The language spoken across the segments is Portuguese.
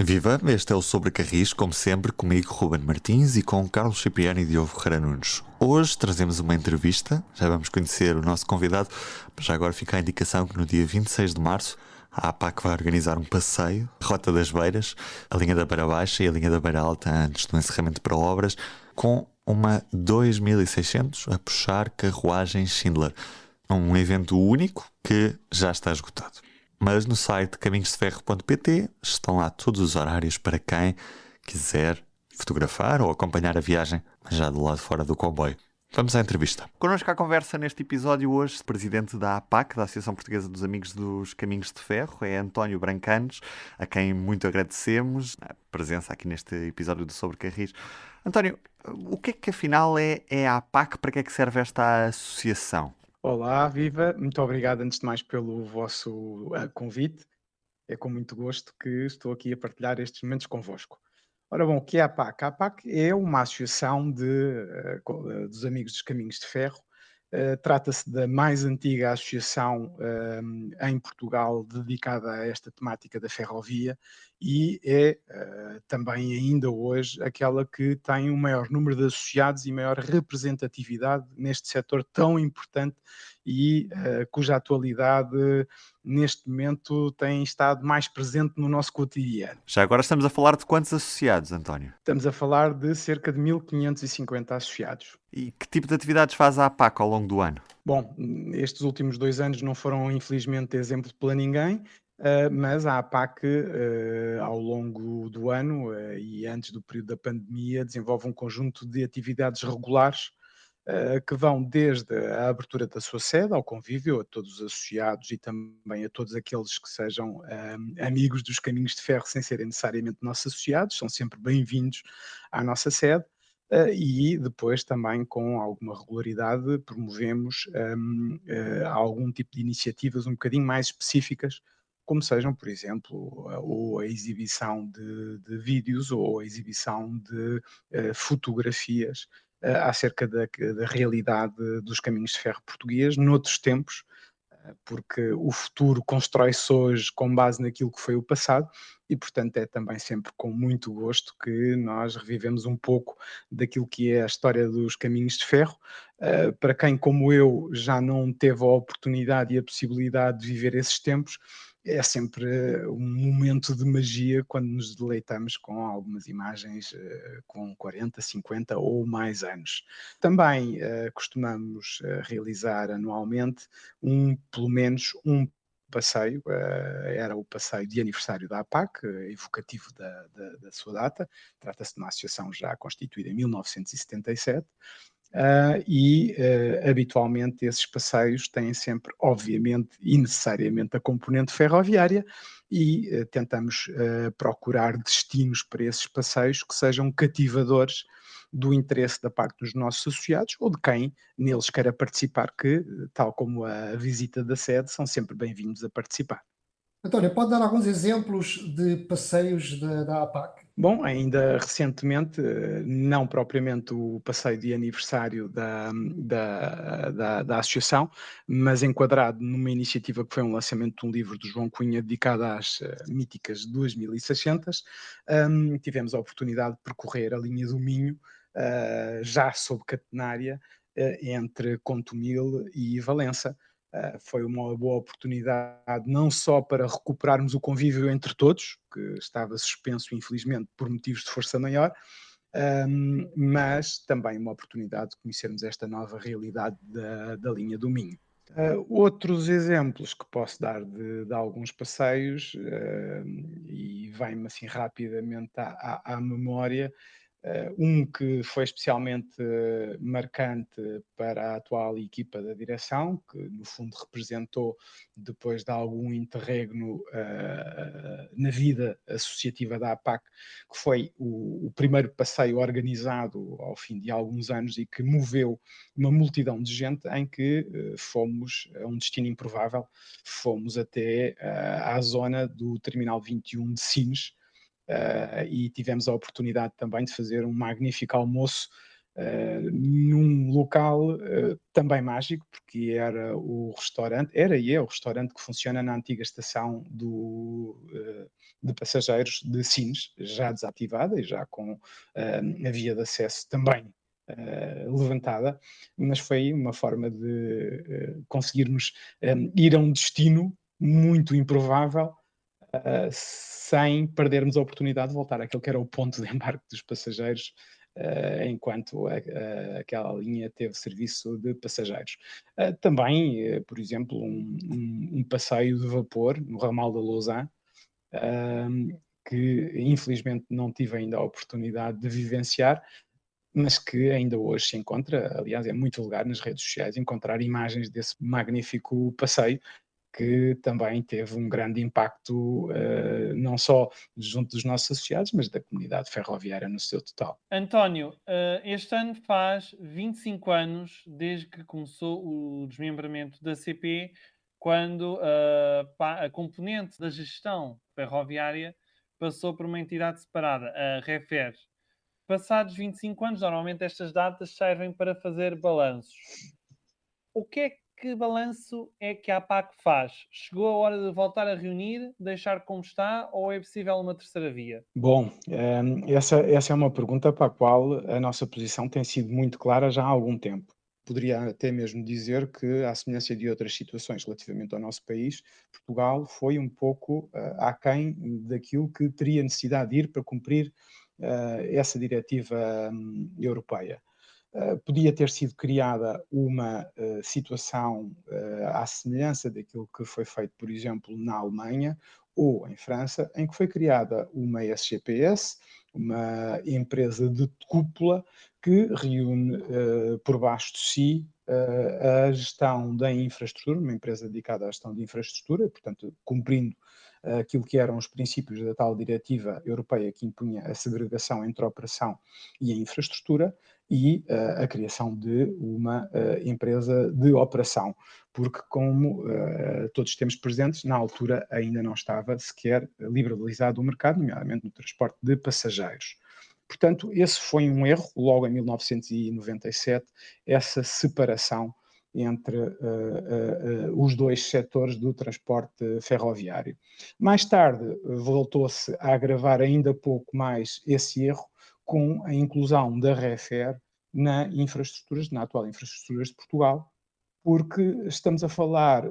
Viva, este é o Sobre Carris, como sempre, comigo, Ruben Martins, e com Carlos Cipriano e Diogo Ferreira Nunes. Hoje trazemos uma entrevista, já vamos conhecer o nosso convidado, mas já agora fica a indicação que no dia 26 de março a APAC vai organizar um passeio, Rota das Beiras, a linha da Beira Baixa e a linha da Beira Alta antes do encerramento para obras, com uma 2600 a puxar carruagem Schindler. Um evento único que já está esgotado. Mas no site caminhosdeferro.pt estão lá todos os horários para quem quiser fotografar ou acompanhar a viagem, mas já do lado fora do comboio. Vamos à entrevista. Connosco à conversa neste episódio hoje, o presidente da APAC, da Associação Portuguesa dos Amigos dos Caminhos de Ferro, é António Brancanes, a quem muito agradecemos a presença aqui neste episódio do Sobre Carris. António, o que é que afinal é a APAC? Para que é que serve esta associação? Olá, viva! Muito obrigado antes de mais pelo vosso convite. É com muito gosto que estou aqui a partilhar estes momentos convosco. Ora bom, o que é a APAC? A APAC é uma associação dos Amigos dos Caminhos de Ferro. Trata-se da mais antiga associação em Portugal dedicada a esta temática da ferrovia e é também ainda hoje aquela que tem o maior número de associados e maior representatividade neste setor tão importante e cuja atualidade neste momento tem estado mais presente no nosso cotidiano. Já agora estamos a falar de quantos associados, António? Estamos a falar de cerca de 1550 associados. E que tipo de atividades faz a APAC ao longo do ano? Bom, estes últimos 2 anos não foram infelizmente exemplo para ninguém, mas a APAC, ao longo do ano, e antes do período da pandemia, desenvolve um conjunto de atividades regulares, que vão desde a abertura da sua sede, ao convívio, a todos os associados e também a todos aqueles que sejam, amigos dos caminhos de ferro sem serem necessariamente nossos associados, são sempre bem-vindos à nossa sede. E depois também com alguma regularidade promovemos algum tipo de iniciativas um bocadinho mais específicas, como sejam, por exemplo, ou a exibição de vídeos ou a exibição de fotografias acerca da realidade dos caminhos de ferro português noutros tempos, porque o futuro constrói-se hoje com base naquilo que foi o passado e, portanto, é também sempre com muito gosto que nós revivemos um pouco daquilo que é a história dos caminhos de ferro. Para quem, como eu, já não teve a oportunidade e a possibilidade de viver esses tempos, é sempre um momento de magia quando nos deleitamos com algumas imagens com 40, 50 ou mais anos. Também costumamos realizar anualmente pelo menos um passeio, era o passeio de aniversário da APAC, evocativo da sua data. Trata-se de uma associação já constituída em 1977. Habitualmente esses passeios têm sempre, obviamente e necessariamente, a componente ferroviária e tentamos procurar destinos para esses passeios que sejam cativadores do interesse da parte dos nossos associados ou de quem neles queira participar, que, tal como a visita da sede, são sempre bem-vindos a participar. António, pode dar alguns exemplos de passeios da APAC? Bom, ainda recentemente, não propriamente o passeio de aniversário da associação, mas enquadrado numa iniciativa que foi um lançamento de um livro do João Cunha dedicado às míticas 2600, tivemos a oportunidade de percorrer a linha do Minho, já sob catenária, entre Contumil e Valença. Foi uma boa oportunidade não só para recuperarmos o convívio entre todos, que estava suspenso infelizmente por motivos de força maior, mas também uma oportunidade de conhecermos esta nova realidade da linha do Minho. Outros exemplos que posso dar de alguns passeios, e vem-me assim rapidamente à memória, que foi especialmente marcante para a atual equipa da direção, que no fundo representou, depois de algum interregno na vida associativa da APAC, que foi o primeiro passeio organizado ao fim de alguns anos e que moveu uma multidão de gente, em que fomos a um destino improvável, fomos até à zona do Terminal 21 de Sines, e tivemos a oportunidade também de fazer um magnífico almoço num local também mágico, porque era o restaurante, era e é o restaurante que funciona na antiga estação de passageiros de Sines, já desativada e já com a via de acesso também levantada, mas foi uma forma de conseguirmos ir a um destino muito improvável, sem perdermos a oportunidade de voltar àquele que era o ponto de embarque dos passageiros, enquanto aquela linha teve serviço de passageiros. Também, por exemplo, um passeio de vapor no ramal da Lausanne, que infelizmente não tive ainda a oportunidade de vivenciar, mas que ainda hoje se encontra. Aliás, é muito vulgar nas redes sociais encontrar imagens desse magnífico passeio, que também teve um grande impacto, não só junto dos nossos associados, mas da comunidade ferroviária no seu total. António, este ano faz 25 anos desde que começou o desmembramento da CP, quando a componente da gestão ferroviária passou por uma entidade separada, a REFER. Passados 25 anos, normalmente estas datas servem para fazer balanços. Que balanço é que a APAC faz? Chegou a hora de voltar a reunir, deixar como está, ou é possível uma terceira via? Bom, essa é uma pergunta para a qual a nossa posição tem sido muito clara já há algum tempo. Poderia até mesmo dizer que, à semelhança de outras situações relativamente ao nosso país, Portugal foi um pouco aquém daquilo que teria necessidade de ir para cumprir essa diretiva europeia. Podia ter sido criada uma situação à semelhança daquilo que foi feito, por exemplo, na Alemanha ou em França, em que foi criada uma SGPS, uma empresa de cúpula que reúne por baixo de si a gestão da infraestrutura, uma empresa dedicada à gestão de infraestrutura, portanto, cumprindo aquilo que eram os princípios da tal diretiva europeia que impunha a segregação entre a operação e a infraestrutura, e a criação de uma empresa de operação, porque, como todos temos presentes, na altura ainda não estava sequer liberalizado o mercado, nomeadamente no transporte de passageiros. Portanto, esse foi um erro, logo em 1997, essa separação entre os dois setores do transporte ferroviário. Mais tarde, voltou-se a agravar ainda pouco mais esse erro, com a inclusão da REFER na atual infraestruturas de Portugal, porque estamos a falar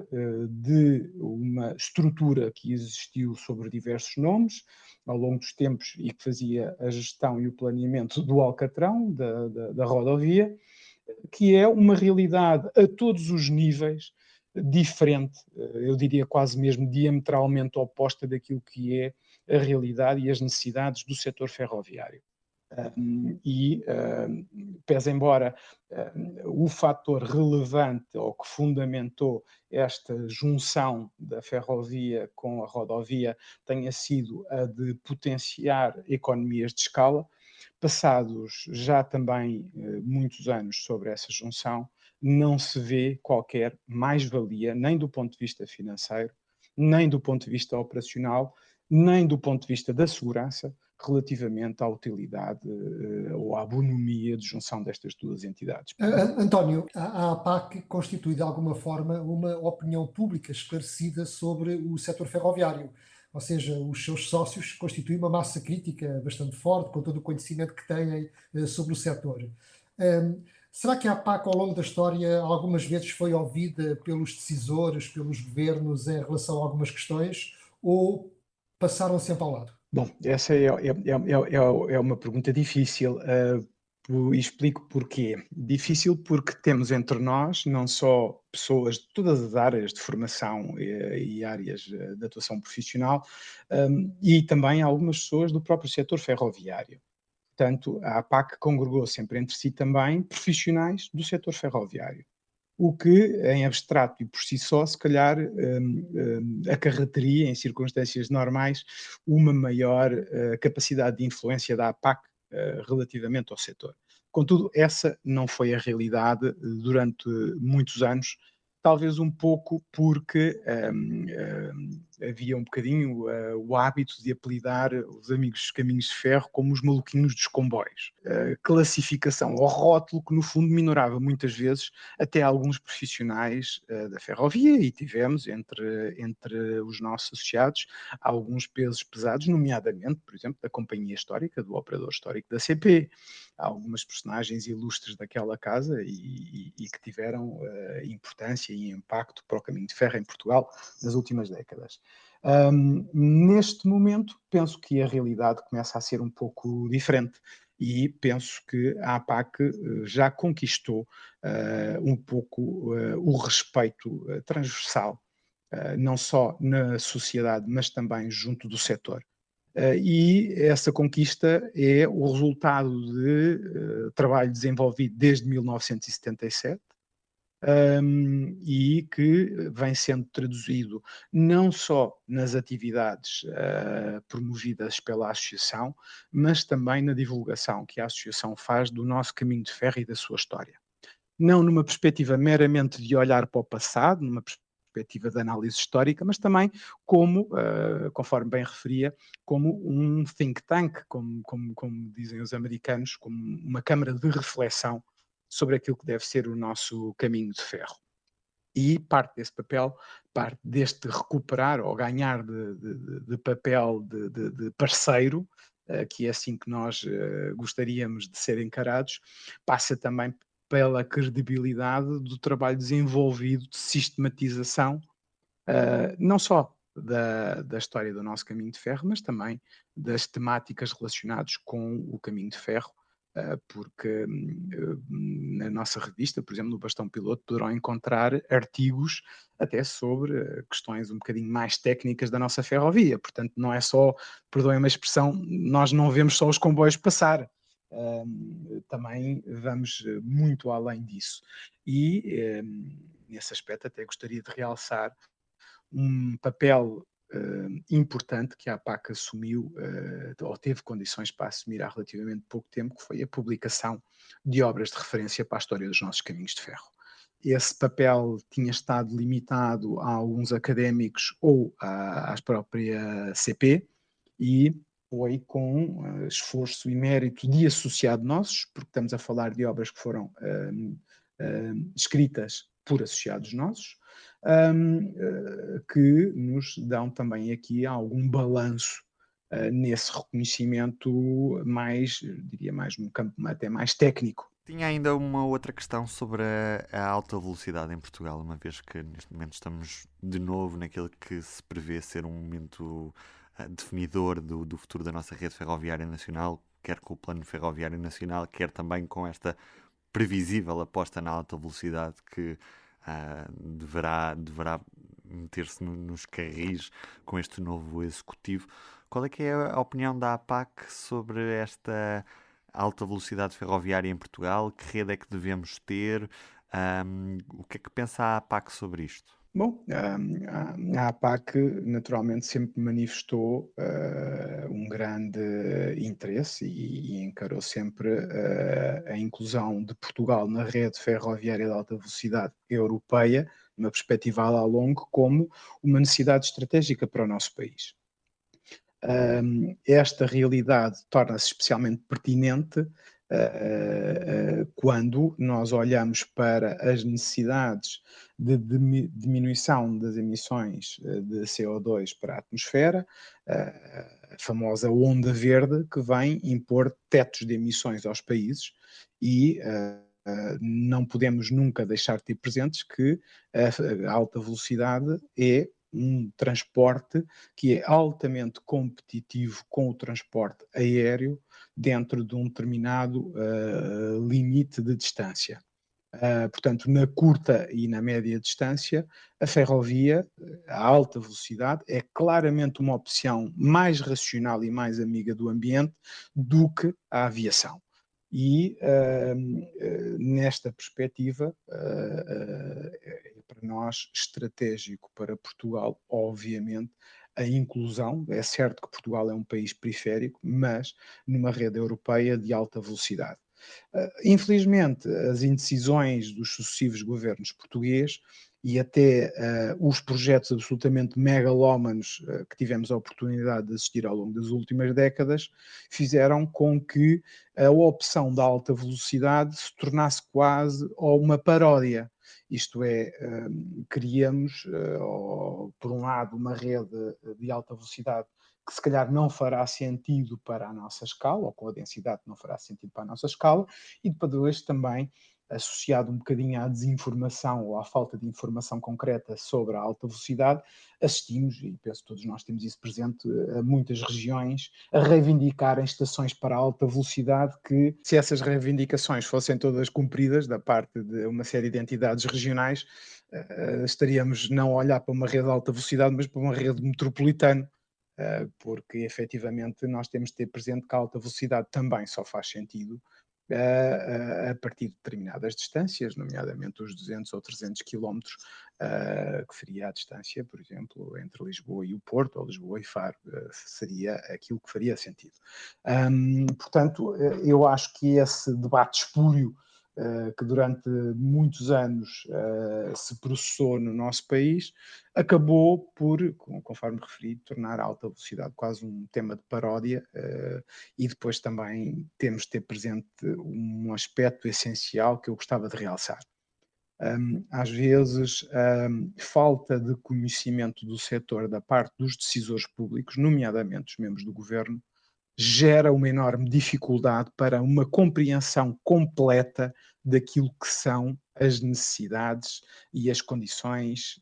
de uma estrutura que existiu sobre diversos nomes ao longo dos tempos e que fazia a gestão e o planeamento do alcatrão, da rodovia, que é uma realidade a todos os níveis diferente, eu diria quase mesmo diametralmente oposta daquilo que é a realidade e as necessidades do setor ferroviário. Pese embora o fator relevante ou que fundamentou esta junção da ferrovia com a rodovia tenha sido a de potenciar economias de escala, passados já também muitos anos sobre essa junção, não se vê qualquer mais-valia, nem do ponto de vista financeiro, nem do ponto de vista operacional, nem do ponto de vista da segurança, relativamente à utilidade ou à bonomia de junção destas duas entidades. António, a APAC constitui de alguma forma uma opinião pública esclarecida sobre o setor ferroviário, ou seja, os seus sócios constituem uma massa crítica bastante forte, com todo o conhecimento que têm sobre o setor. Será que a APAC, ao longo da história, algumas vezes foi ouvida pelos decisores, pelos governos, em relação a algumas questões, ou passaram sempre ao lado? Bom, essa é uma pergunta difícil e explico porquê. Difícil porque temos entre nós não só pessoas de todas as áreas de formação e áreas de atuação profissional e também algumas pessoas do próprio setor ferroviário. Portanto, a APAC congregou sempre entre si também profissionais do setor ferroviário, o que, em abstrato e por si só, se calhar acarretaria, em circunstâncias normais, uma maior capacidade de influência da APAC relativamente ao setor. Contudo, essa não foi a realidade durante muitos anos, talvez um pouco porque havia um bocadinho o hábito de apelidar os amigos dos caminhos de ferro como os maluquinhos dos comboios. Classificação ou rótulo que, no fundo, minorava muitas vezes até alguns profissionais da ferrovia, e tivemos entre os nossos associados alguns pesos pesados, nomeadamente, por exemplo, da companhia histórica, do operador histórico da CP. Há algumas personagens ilustres daquela casa e que tiveram importância e impacto para o caminho de ferro em Portugal nas últimas décadas. Neste momento, penso que a realidade começa a ser um pouco diferente e penso que a APAC já conquistou um pouco o respeito transversal, não só na sociedade, mas também junto do setor. E essa conquista é o resultado de trabalho desenvolvido desde 1977, e que vem sendo traduzido não só nas atividades promovidas pela associação, mas também na divulgação que a associação faz do nosso caminho de ferro e da sua história. Não numa perspectiva meramente de olhar para o passado, numa perspectiva de análise histórica, mas também como, conforme bem referia, como um think tank, como dizem os americanos, como uma câmara de reflexão sobre aquilo que deve ser o nosso caminho de ferro. E parte desse papel, parte deste recuperar ou ganhar de papel de parceiro, que é assim que nós gostaríamos de ser encarados, passa também pela credibilidade do trabalho desenvolvido de sistematização, não só da história do nosso caminho de ferro, mas também das temáticas relacionadas com o caminho de ferro, porque na nossa revista, por exemplo, no Bastão Piloto, poderão encontrar artigos até sobre questões um bocadinho mais técnicas da nossa ferrovia. Portanto, não é só, perdoem-me a expressão, nós não vemos só os comboios passar. Também vamos muito além disso. E, nesse aspecto, até gostaria de realçar um papel importante que a APAC assumiu, ou teve condições para assumir há relativamente pouco tempo, que foi a publicação de obras de referência para a história dos nossos caminhos de ferro. Esse papel tinha estado limitado a alguns académicos ou à própria CP, e foi com esforço e mérito de associados nossos, porque estamos a falar de obras que foram escritas por associados nossos, que nos dão também aqui algum balanço nesse reconhecimento mais, diria mais num campo até mais técnico. Tinha ainda uma outra questão sobre a alta velocidade em Portugal, uma vez que neste momento estamos de novo naquilo que se prevê ser um momento definidor do futuro da nossa rede ferroviária nacional, quer com o Plano Ferroviário Nacional, quer também com esta previsível aposta na alta velocidade que deverá meter-se nos carris com este novo executivo. Qual é que é a opinião da APAC sobre esta alta velocidade ferroviária em Portugal? Que rede é que devemos ter? O que é que pensa a APAC sobre isto? Bom, a APAC naturalmente sempre manifestou um grande interesse e encarou sempre a inclusão de Portugal na rede ferroviária de alta velocidade europeia, numa perspectiva a longo, como uma necessidade estratégica para o nosso país. Esta realidade torna-se especialmente pertinente quando nós olhamos para as necessidades de diminuição das emissões de CO2 para a atmosfera, a famosa onda verde, que vem impor tetos de emissões aos países, e não podemos nunca deixar de ter presentes que a alta velocidade é um transporte que é altamente competitivo com o transporte aéreo dentro de um determinado limite de distância. Portanto, na curta e na média distância, a ferrovia, a alta velocidade, é claramente uma opção mais racional e mais amiga do ambiente do que a aviação. E nesta perspectiva é para nós estratégico para Portugal, obviamente, a inclusão. É certo que Portugal é um país periférico, mas numa rede europeia de alta velocidade. Infelizmente, as indecisões dos sucessivos governos portugueses e até os projetos absolutamente megalómanos que tivemos a oportunidade de assistir ao longo das últimas décadas, fizeram com que a opção da alta velocidade se tornasse quase uma paródia. Isto é, queríamos, por um lado, uma rede de alta velocidade que se calhar não fará sentido para a nossa escala, ou com a densidade não fará sentido para a nossa escala, e depois também associado um bocadinho à desinformação ou à falta de informação concreta sobre a alta velocidade, assistimos, e penso que todos nós temos isso presente, a muitas regiões a reivindicarem estações para alta velocidade que, se essas reivindicações fossem todas cumpridas da parte de uma série de entidades regionais, estaríamos não a olhar para uma rede de alta velocidade, mas para uma rede metropolitana, porque efetivamente nós temos de ter presente que a alta velocidade também só faz sentido a partir de determinadas distâncias, nomeadamente os 200 ou 300 quilómetros, que seria a distância, por exemplo, entre Lisboa e o Porto, ou Lisboa e Faro, seria aquilo que faria sentido. Portanto, eu acho que esse debate espúrio que durante muitos anos se processou no nosso país, acabou por, conforme referi, tornar a alta velocidade quase um tema de paródia, e depois também temos de ter presente um aspecto essencial que eu gostava de realçar. Às vezes, falta de conhecimento do setor da parte dos decisores públicos, nomeadamente os membros do governo, gera uma enorme dificuldade para uma compreensão completa daquilo que são as necessidades e as condições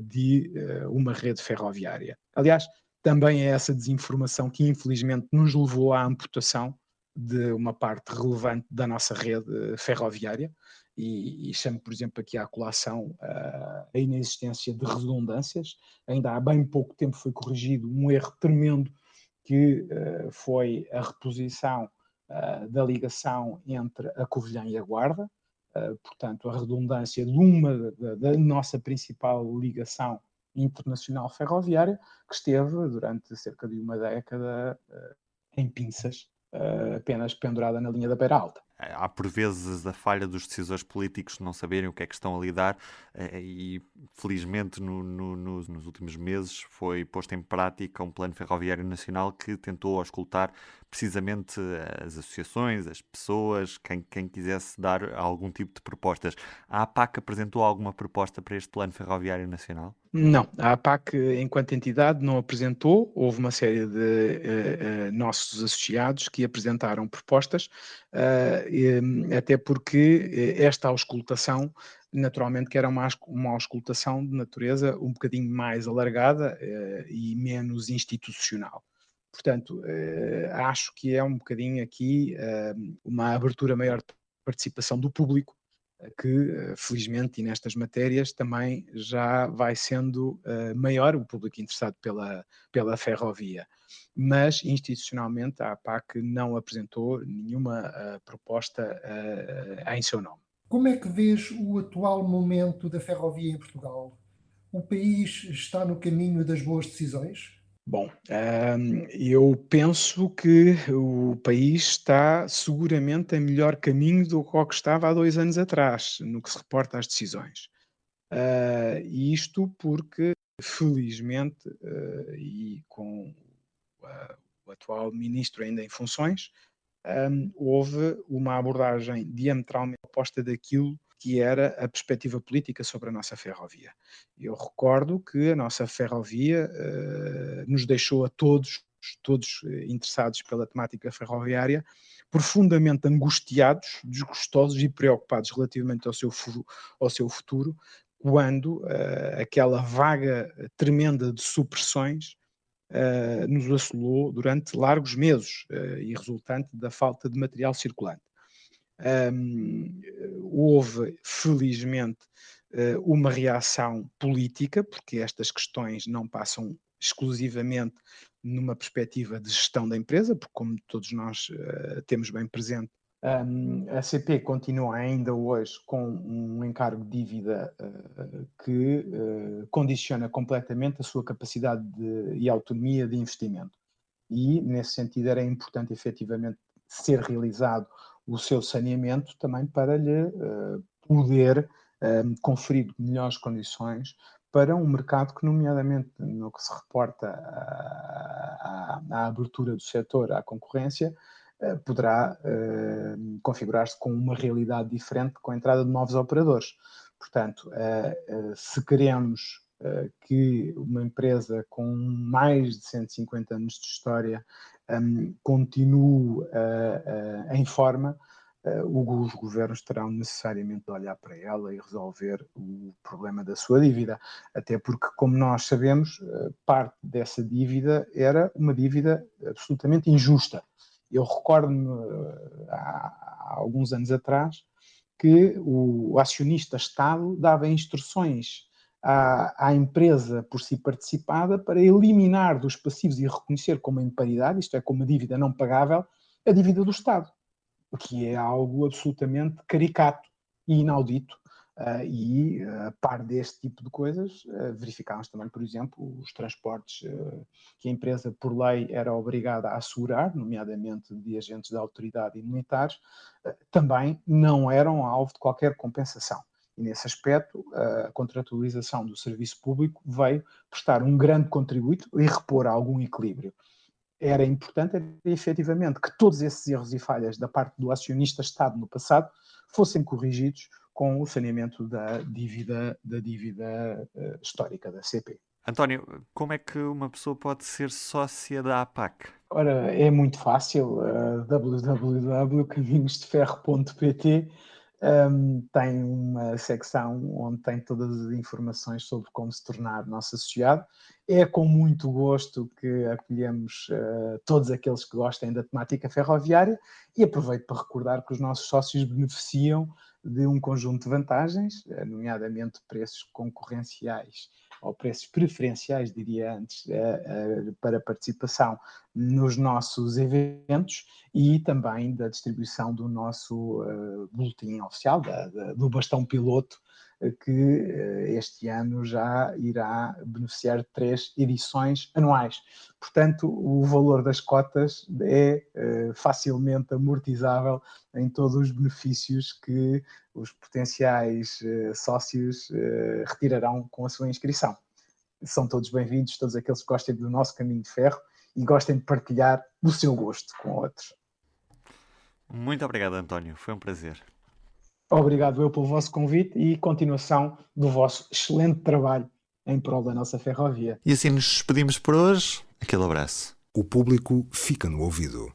de uma rede ferroviária. Aliás, também é essa desinformação que infelizmente nos levou à amputação de uma parte relevante da nossa rede ferroviária, e chamo, por exemplo, aqui à colação a inexistência de redundâncias. Ainda há bem pouco tempo foi corrigido um erro tremendo que foi a reposição da ligação entre a Covilhã e a Guarda, portanto, a redundância de uma da nossa principal ligação internacional ferroviária, que esteve durante cerca de uma década em pinças, apenas pendurada na linha da Beira Alta. Há por vezes a falha dos decisores políticos não saberem o que é que estão a lidar, e felizmente nos últimos meses foi posto em prática um plano ferroviário nacional que tentou auscultar precisamente as associações, as pessoas, quem quisesse dar algum tipo de propostas. A APAC apresentou alguma proposta para este plano ferroviário nacional? Não, a APAC, enquanto entidade, não apresentou. Houve uma série de nossos associados que apresentaram propostas, até porque esta auscultação, naturalmente, que era uma auscultação de natureza um bocadinho mais alargada e menos institucional. Portanto, acho que é um bocadinho aqui uma abertura maior de participação do público, que felizmente e nestas matérias também já vai sendo maior o público interessado pela ferrovia. Mas institucionalmente a APAC não apresentou nenhuma proposta em seu nome. Como é que vês o atual momento da ferrovia em Portugal? O país está no caminho das boas decisões? Bom, eu penso que o país está seguramente em melhor caminho do que estava há 2 anos atrás, no que se reporta às decisões. E isto porque, felizmente, e com o atual ministro ainda em funções, houve uma abordagem diametralmente oposta daquilo que era a perspectiva política sobre a nossa ferrovia. Eu recordo que a nossa ferrovia nos deixou a todos interessados pela temática ferroviária, profundamente angustiados, desgostosos e preocupados relativamente ao seu futuro, quando aquela vaga tremenda de supressões nos assolou durante largos meses e resultante da falta de material circulante. Houve, felizmente, uma reação política, porque estas questões não passam exclusivamente numa perspectiva de gestão da empresa, porque como todos nós temos bem presente, a CP continua ainda hoje com um encargo de dívida que condiciona completamente a sua capacidade e autonomia de investimento. E, nesse sentido, era importante efetivamente ser realizado o seu saneamento também para lhe poder conferir melhores condições para um mercado que, nomeadamente no que se reporta à abertura do setor à concorrência, poderá configurar-se com uma realidade diferente com a entrada de novos operadores. Portanto, se queremos que uma empresa com mais de 150 anos de história continue em forma, os governos terão necessariamente de olhar para ela e resolver o problema da sua dívida. Até porque, como nós sabemos, parte dessa dívida era uma dívida absolutamente injusta. Eu recordo-me, há alguns anos atrás, que o acionista-Estado dava instruções à empresa por si participada para eliminar dos passivos e reconhecer como imparidade, isto é, como uma dívida não pagável, a dívida do Estado, o que é algo absolutamente caricato e inaudito. E, a par deste tipo de coisas, verificámos também, por exemplo, os transportes que a empresa, por lei, era obrigada a assegurar, nomeadamente de agentes da autoridade e militares, também não eram alvo de qualquer compensação. E, nesse aspecto, a contratualização do serviço público veio prestar um grande contributo e repor algum equilíbrio. Era importante, efetivamente, que todos esses erros e falhas da parte do acionista-Estado no passado fossem corrigidos com o saneamento da dívida histórica da CP. António, como é que uma pessoa pode ser sócia da APAC? Ora, é muito fácil, www.caminhosdeferro.pt tem uma secção onde tem todas as informações sobre como se tornar nosso associado. É com muito gosto que acolhemos todos aqueles que gostem da temática ferroviária e aproveito para recordar que os nossos sócios beneficiam de um conjunto de vantagens, nomeadamente preços concorrenciais ou preços preferenciais, diria antes, para participação nos nossos eventos e também da distribuição do nosso boletim oficial, do bastão piloto, que este ano já irá beneficiar de 3 edições anuais. Portanto, o valor das cotas é facilmente amortizável em todos os benefícios que os potenciais sócios retirarão com a sua inscrição. São todos bem-vindos, todos aqueles que gostem do nosso caminho de ferro e gostem de partilhar o seu gosto com outros. Muito obrigado, António. Foi um prazer. Obrigado eu pelo vosso convite e continuação do vosso excelente trabalho em prol da nossa ferrovia. E assim nos despedimos por hoje. Aquele abraço. O público fica no ouvido.